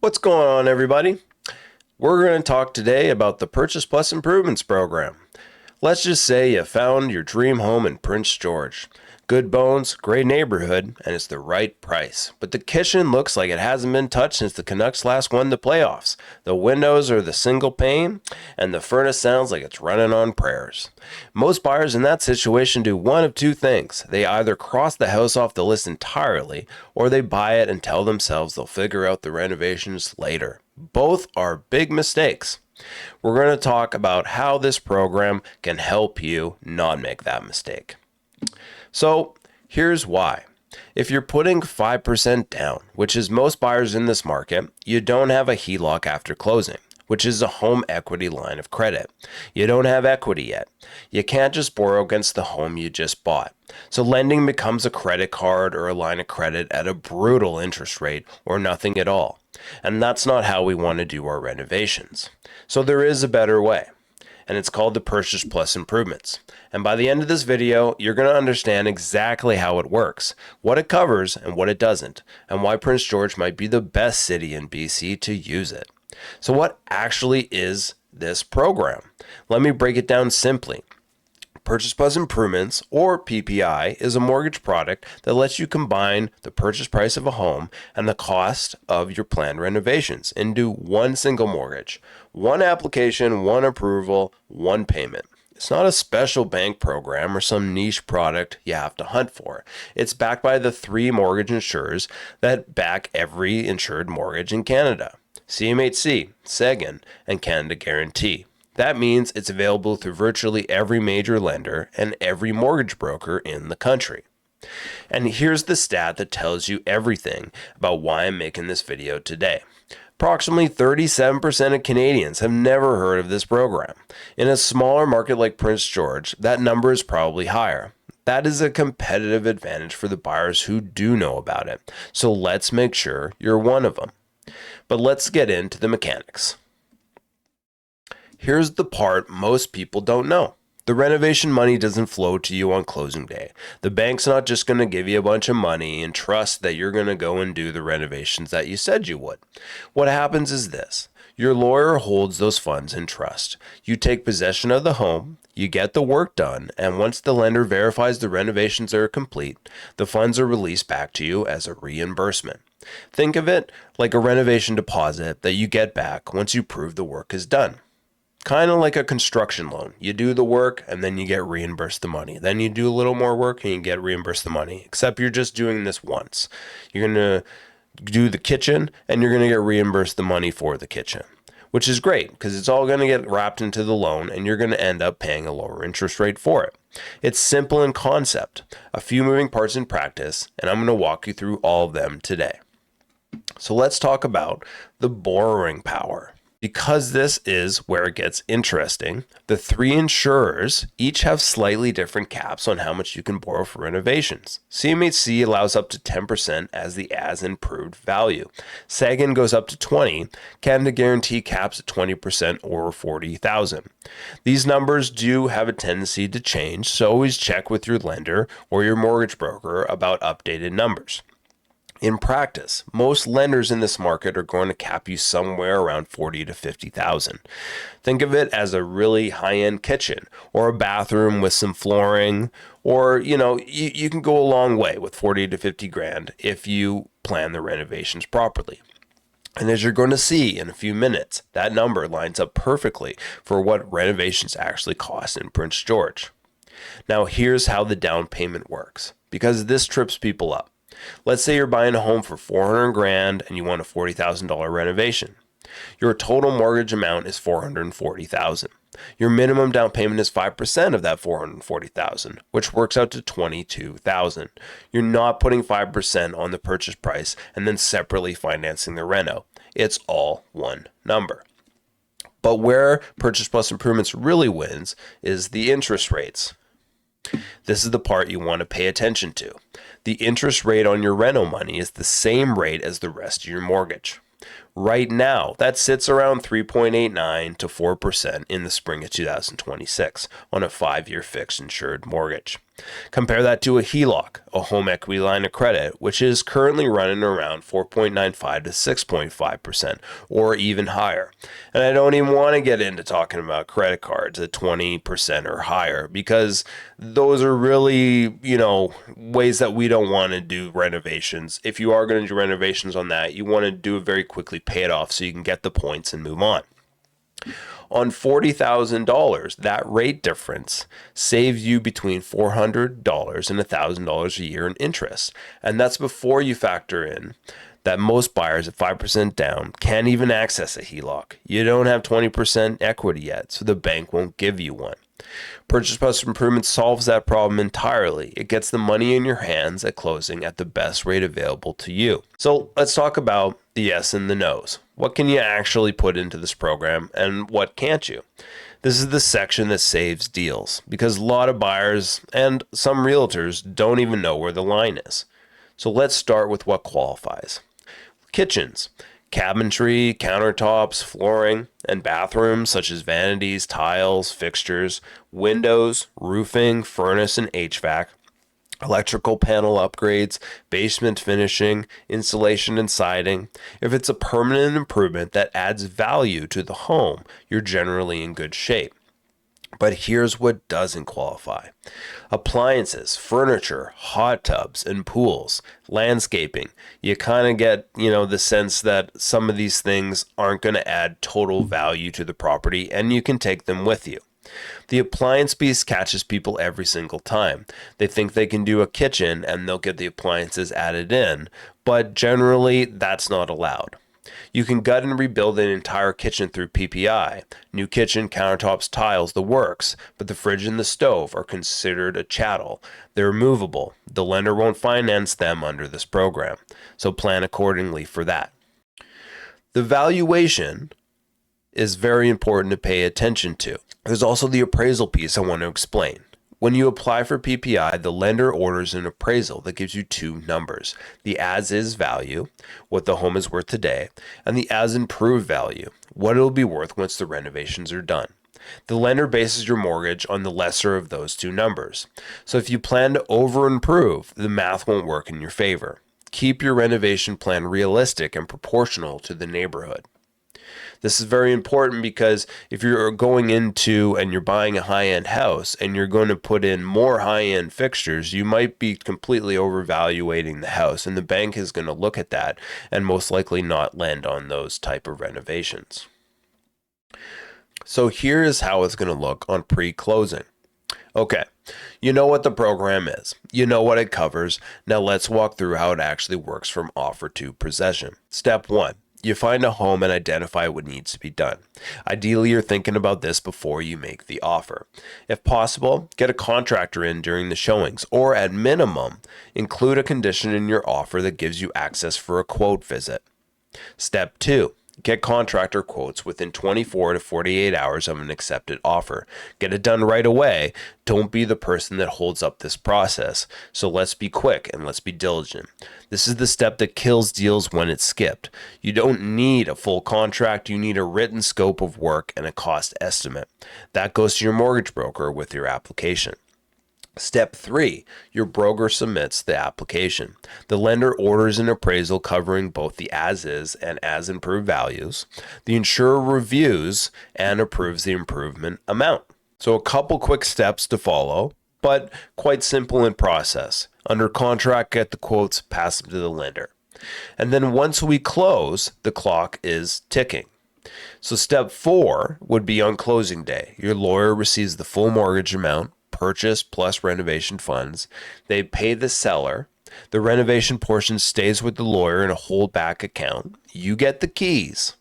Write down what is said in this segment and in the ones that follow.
What's going on, everybody? We're going to talk today about the Purchase Plus Improvements program. Let's just say you found your dream home in Prince George. Good bones, great neighborhood, and it's the right price. But the kitchen looks like it hasn't been touched since the Canucks last won the playoffs. The windows are the single pane, and the furnace sounds like it's running on prayers. Most buyers in that situation do one of two things. They either cross the house off the list entirely, or they buy it and tell themselves they'll figure out the renovations later. Both are big mistakes. We're going to talk about how this program can help you not make that mistake. So here's why. If you're putting 5% down, which is most buyers in this market, you don't have a HELOC after closing, which is a home equity line of credit. You don't have equity yet. You can't just borrow against the home you just bought. So lending becomes a credit card or a line of credit at a brutal interest rate or nothing at all. And that's not how we want to do our renovations. So there is a better way, and it's called the Purchase Plus Improvements. And by the end of this video, you're going to understand exactly how it works, what it covers and what it doesn't, and why Prince George might be the best city in BC to use it. So what actually is this program? Let me break it down simply. Purchase Plus Improvements, or PPI, is a mortgage product that lets you combine the purchase price of a home and the cost of your planned renovations into one single mortgage. One application, one approval, one payment. It's not a special bank program or some niche product you have to hunt for. It's backed by the 3 mortgage insurers that back every insured mortgage in Canada: CMHC, Seguin, and Canada Guarantee. That means it's available through virtually every major lender and every mortgage broker in the country. And here's the stat that tells you everything about why I'm making this video today. Approximately 37% of Canadians have never heard of this program. In a smaller market like Prince George, that number is probably higher. That is a competitive advantage for the buyers who do know about it. So let's make sure you're one of them. But let's get into the mechanics. Here's the part most people don't know. The renovation money doesn't flow to you on closing day. The bank's not just going to give you a bunch of money and trust that you're going to go and do the renovations that you said you would. What happens is this. Your lawyer holds those funds in trust. You take possession of the home, you get the work done, and once the lender verifies the renovations are complete, the funds are released back to you as a reimbursement. Think of it like a renovation deposit that you get back once you prove the work is done. Kind of like a construction loan. You do the work and then you get reimbursed the money. Then you do a little more work and you get reimbursed the money. Except you're just doing this once. You're going to do the kitchen and you're going to get reimbursed the money for the kitchen, which is great because it's all going to get wrapped into the loan and you're going to end up paying a lower interest rate for it. It's simple in concept, a few moving parts in practice, and I'm going to walk you through all of them today. So let's talk about the borrowing power. Because this is where it gets interesting, the 3 insurers each have slightly different caps on how much you can borrow for renovations. CMHC allows up to 10% as the as-improved value. Seguin goes up to 20%. Canada Guarantee caps at 20% or $40,000. These numbers do have a tendency to change, so always check with your lender or your mortgage broker about updated numbers. In practice, most lenders in this market are going to cap you somewhere around $40,000 to $50,000. Think of it as a really high-end kitchen or a bathroom with some flooring, or you can go a long way with $40,000 to $50,000 if you plan the renovations properly. And as you're going to see in a few minutes, that number lines up perfectly for what renovations actually cost in Prince George. Now here's how the down payment works, because this trips people up. Let's say you're buying a home for $400,000 and you want a $40,000 renovation. Your total mortgage amount is $440,000. Your minimum down payment is 5% of that $440,000, which works out to $22,000. You're not putting 5% on the purchase price and then separately financing the reno. It's all one number. But where Purchase Plus Improvements really wins is the interest rates. This is the part you want to pay attention to. The interest rate on your reno money is the same rate as the rest of your mortgage. Right now, that sits around 3.89 to 4% in the spring of 2026 on a 5-year fixed insured mortgage. Compare that to a HELOC, a home equity line of credit, which is currently running around 4.95 to 6.5%, or even higher. And I don't even want to get into talking about credit cards at 20% or higher, because those are really, ways that we don't want to do renovations. If you are going to do renovations on that, you want to do it very quickly, pay it off so you can get the points and move on. On $40,000, that rate difference saves you between $400 and $1,000 a year in interest. And that's before you factor in that most buyers at 5% down can't even access a HELOC. You don't have 20% equity yet, so the bank won't give you one. Purchase Plus Improvement solves that problem entirely. It gets the money in your hands at closing at the best rate available to you. So let's talk about the yes and the no's. What can you actually put into this program and what can't you? This is the section that saves deals, because a lot of buyers and some realtors don't even know where the line is. So let's start with what qualifies. Kitchens. Cabinetry, countertops, flooring, and bathrooms such as vanities, tiles, fixtures, windows, roofing, furnace and HVAC, electrical panel upgrades, basement finishing, insulation and siding. If it's a permanent improvement that adds value to the home, you're generally in good shape. But here's what doesn't qualify. Appliances, furniture, hot tubs, and pools, landscaping. You kind of get, the sense that some of these things aren't going to add total value to the property, and you can take them with you. The appliance piece catches people every single time. They think they can do a kitchen and they'll get the appliances added in, but generally that's not allowed. You can gut and rebuild an entire kitchen through PPI. New kitchen, countertops, tiles, the works, but the fridge and the stove are considered a chattel. They're movable. The lender won't finance them under this program, so plan accordingly for that. The valuation is very important to pay attention to. There's also the appraisal piece I want to explain. When you apply for PPI, the lender orders an appraisal that gives you two numbers: the as-is value, what the home is worth today, and the as-improved value, what it'll be worth once the renovations are done. The lender bases your mortgage on the lesser of those two numbers. So if you plan to over-improve, the math won't work in your favor. Keep your renovation plan realistic and proportional to the neighborhood. This is very important because if you're going into and you're buying a high-end house and you're going to put in more high-end fixtures, you might be completely overvaluating the house, and the bank is going to look at that and most likely not lend on those type of renovations. So here is how it's going to look on pre-closing. Okay, you know what the program is. You know what it covers. Now let's walk through how it actually works from offer to possession. Step 1. You find a home and identify what needs to be done. Ideally, you're thinking about this before you make the offer. If possible, get a contractor in during the showings, or at minimum, include a condition in your offer that gives you access for a quote visit. Step 2. Get contractor quotes within 24 to 48 hours of an accepted offer. Get it done right away. Don't be the person that holds up this process. So let's be quick and let's be diligent. This is the step that kills deals when it's skipped. You don't need a full contract. You need a written scope of work and a cost estimate. That goes to your mortgage broker with your application. Step 3, your broker submits the application. The lender orders an appraisal covering both the as-is and as-improved values. The insurer reviews and approves the improvement amount. So a couple quick steps to follow, but quite simple in process. Under contract, get the quotes, pass them to the lender. And then once we close, the clock is ticking. So step 4 would be on closing day. Your lawyer receives the full mortgage amount, purchase plus renovation funds. They pay the seller. The renovation portion stays with the lawyer in a holdback account. You get the keys.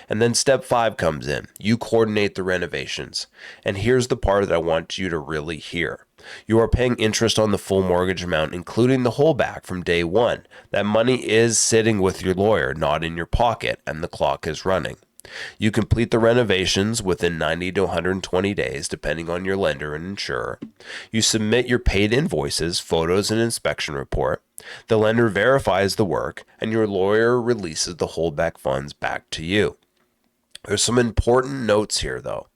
And then step 5 comes in. You coordinate the renovations. And here's the part that I want you to really hear. You are paying interest on the full mortgage amount, including the holdback from day 1. That money is sitting with your lawyer, not in your pocket, and the clock is running. You complete the renovations within 90 to 120 days, depending on your lender and insurer. You submit your paid invoices, photos, and inspection report. The lender verifies the work, and your lawyer releases the holdback funds back to you. There's some important notes here, though.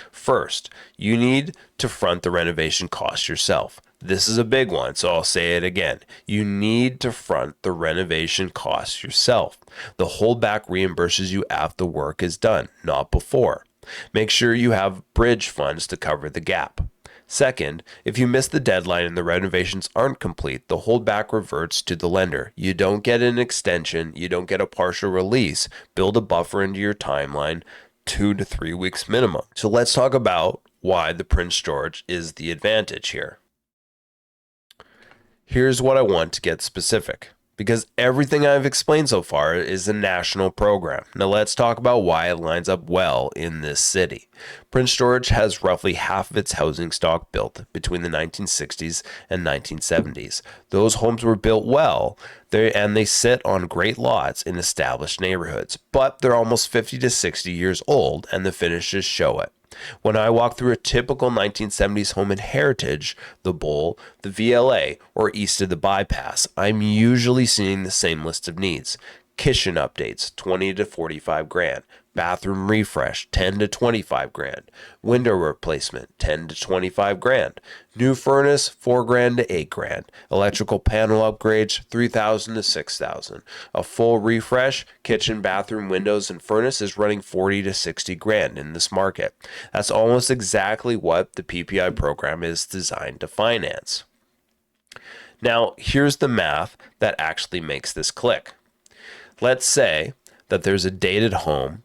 First, you need to front the renovation costs yourself. This is a big one, so I'll say it again. You need to front the renovation costs yourself. The holdback reimburses you after the work is done, not before. Make sure you have bridge funds to cover the gap. Second, if you miss the deadline and the renovations aren't complete, the holdback reverts to the lender. You don't get an extension, you don't get a partial release. Build a buffer into your timeline, 2 to 3 weeks minimum. So let's talk about why the Prince George is the advantage here. Here's what I want to get specific, because everything I've explained so far is a national program. Now let's talk about why it lines up well in this city. Prince George has roughly half of its housing stock built between the 1960s and 1970s. Those homes were built well, and they sit on great lots in established neighborhoods, but they're almost 50 to 60 years old, and the finishes show it. When I walk through a typical 1970s home in Heritage, the Bowl, the VLA, or east of the bypass, I'm usually seeing the same list of needs. Kitchen updates, 20 to 45 grand. Bathroom refresh, 10 to 25 grand. Window replacement, 10 to 25 grand. New furnace, 4 grand to 8 grand. Electrical panel upgrades, 3,000 to 6,000. A full refresh, kitchen, bathroom, windows, and furnace is running 40 to 60 grand in this market. That's almost exactly what the PPI program is designed to finance. Now, here's the math that actually makes this click. Let's say that there's a dated home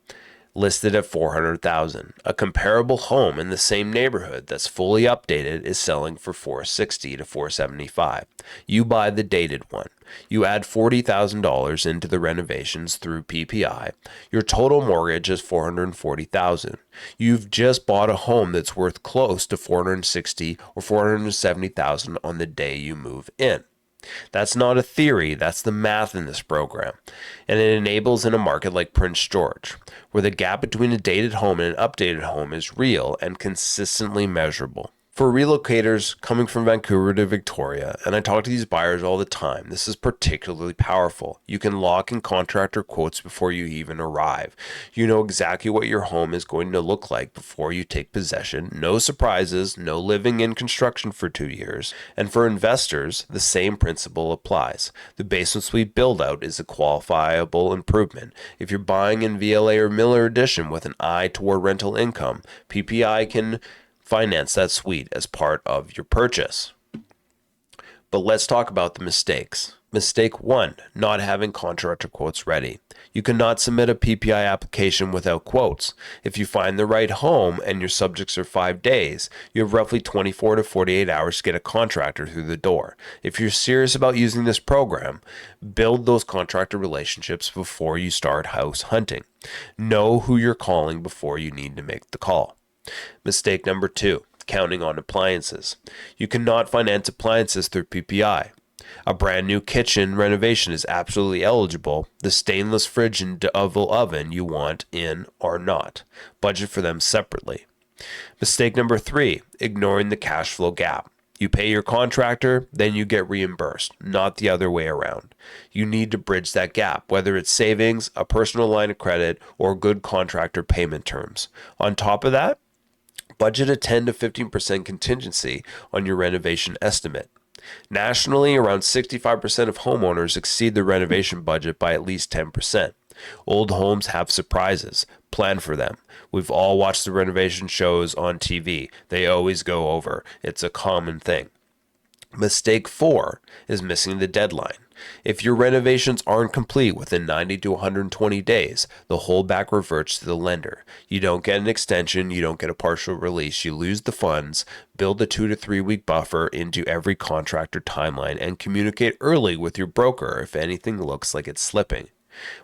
listed at $400,000. A comparable home in the same neighborhood that's fully updated is selling for $460 to $475. You buy the dated one. You add $40,000 into the renovations through PPI. Your total mortgage is $440,000. You've just bought a home that's worth close to $460,000 or $470,000 on the day you move in. That's not a theory, that's the math in this program. And it enables in a market like Prince George, where the gap between a dated home and an updated home is real and consistently measurable. For relocators coming from Vancouver to Victoria, and I talk to these buyers all the time, this is particularly powerful. You can lock in contractor quotes before you even arrive. You know exactly what your home is going to look like before you take possession. No surprises, no living in construction for 2 years. And for investors, the same principle applies. The basement suite build out is a qualifiable improvement. If you're buying in VLA or Miller Edition with an eye toward rental income, PPI can finance that suite as part of your purchase. But let's talk about the mistakes. Mistake 1, not having contractor quotes ready. You cannot submit a PPI application without quotes. If you find the right home and your subjects are 5 days, you have roughly 24 to 48 hours to get a contractor through the door. If you're serious about using this program, build those contractor relationships before you start house hunting. Know who you're calling before you need to make the call. Mistake number 2, counting on appliances. You cannot finance appliances through PPI. A brand new kitchen renovation is absolutely eligible. The stainless fridge and double oven you want in are not. Budget for them separately. Mistake number 3, ignoring the cash flow gap. You pay your contractor, then you get reimbursed, not the other way around. You need to bridge that gap, whether it's savings, a personal line of credit, or good contractor payment terms. On top of that, budget a 10 to 15% contingency on your renovation estimate. Nationally, around 65% of homeowners exceed the renovation budget by at least 10%. Old homes have surprises. Plan for them. We've all watched the renovation shows on TV. They always go over. It's a common thing. Mistake 4 is missing the deadline. If your renovations aren't complete within 90 to 120 days, the holdback reverts to the lender. You don't get an extension, you don't get a partial release, you lose the funds. Build a 2 to 3 week buffer into every contractor timeline and communicate early with your broker if anything looks like it's slipping.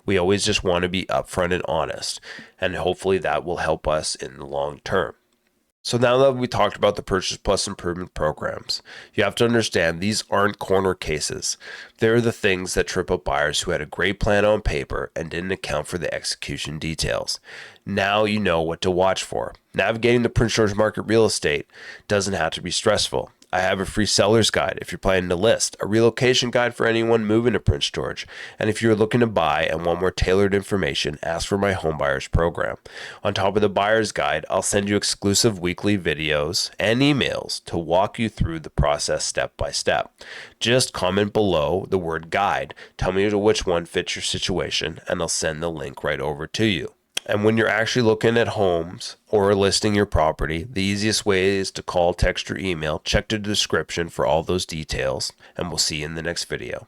We always just want to be upfront and honest, and hopefully that will help us in the long term. So now that we talked about the Purchase Plus Improvement programs, you have to understand these aren't corner cases. They're the things that trip up buyers who had a great plan on paper and didn't account for the execution details. Now you know what to watch for. Navigating the Prince George market real estate doesn't have to be stressful. I have a free seller's guide if you're planning to list, a relocation guide for anyone moving to Prince George, and if you're looking to buy and want more tailored information, ask for my home buyers program. On top of the buyer's guide, I'll send you exclusive weekly videos and emails to walk you through the process step by step. Just comment below the word guide, tell me which one fits your situation, and I'll send the link right over to you. And when you're actually looking at homes or listing your property, the easiest way is to call, text, or email. Check the description for all those details, and we'll see you in the next video.